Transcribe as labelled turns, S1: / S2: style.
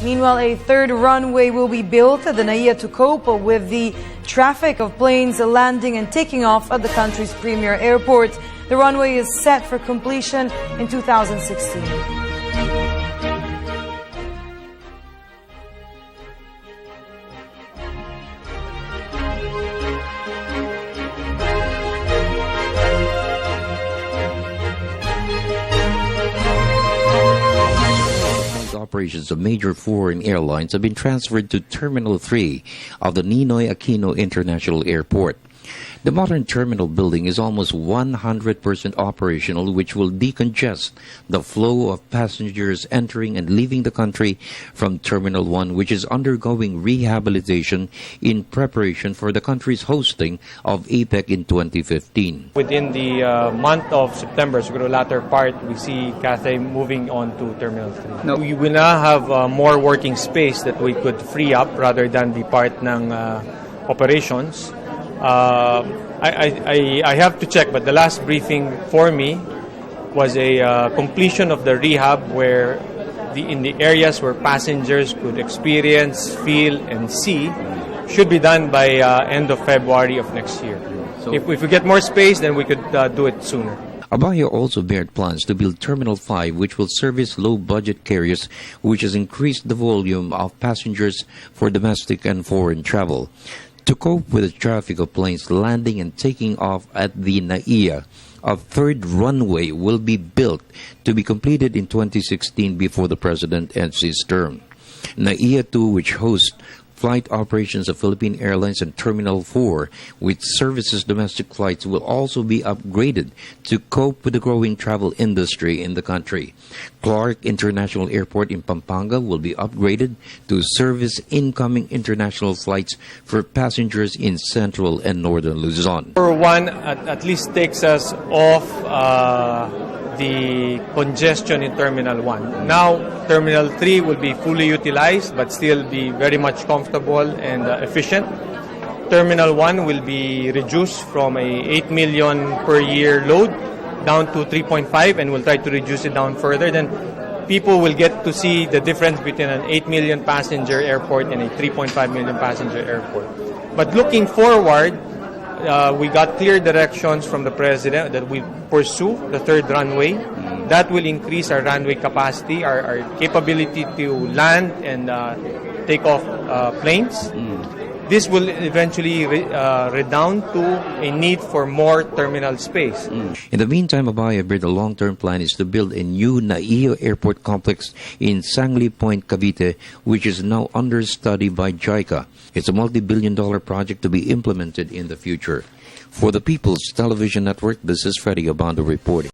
S1: Meanwhile, a third runway will be built at the NAIA to cope with the traffic of planes landing and taking off at the country's premier airport. The runway is set for completion in 2016.
S2: Operations of major foreign airlines have been transferred to Terminal 3 of the Ninoy Aquino International Airport. The modern terminal building is almost 100% operational, which will decongest the flow of passengers entering and leaving the country from Terminal 1, which is undergoing rehabilitation in preparation for the country's hosting of APEC in 2015.
S3: Within the month of September, so the latter part, we see Cathay moving on to Terminal 3. Now, we will now have more working space that we could free up rather than be part ng operations. I have to check, but the last briefing for me was a completion of the rehab where in the areas where passengers could experience, feel, and see should be done by end of February of next year. So if we get more space, then we could do it sooner.
S2: Abando also bared plans to build Terminal 5, which will service low-budget carriers, which has increased the volume of passengers for domestic and foreign travel. To cope with the traffic of planes landing and taking off at the NAIA, a third runway will be built to be completed in 2016 before the President ends his term. NAIA 2, which hosts flight operations of Philippine Airlines, and Terminal 4, which services domestic flights, will also be upgraded to cope with the growing travel industry in the country. Clark International Airport in Pampanga will be upgraded to service incoming international flights for passengers in central and northern Luzon.
S3: For one, at least takes us off the congestion in Terminal 1. Now, Terminal 3 will be fully utilized but still be very much comfortable and efficient. Terminal 1 will be reduced from a 8 million per year load down to 3.5, and we'll try to reduce it down further. Then people will get to see the difference between an 8 million passenger airport and a 3.5 million passenger airport. But looking forward, we got clear directions from the President that we pursue the third runway. That will increase our runway capacity, our capability to land and take off planes. This will eventually redound to a need for more terminal space.
S2: In the meantime, the long-term plan is to build a new NAIA airport complex in Sangli Point, Cavite, which is now under study by JICA. It's a multi-billion-dollar project to be implemented in the future. For the People's Television Network, this is Freddie Abando reporting.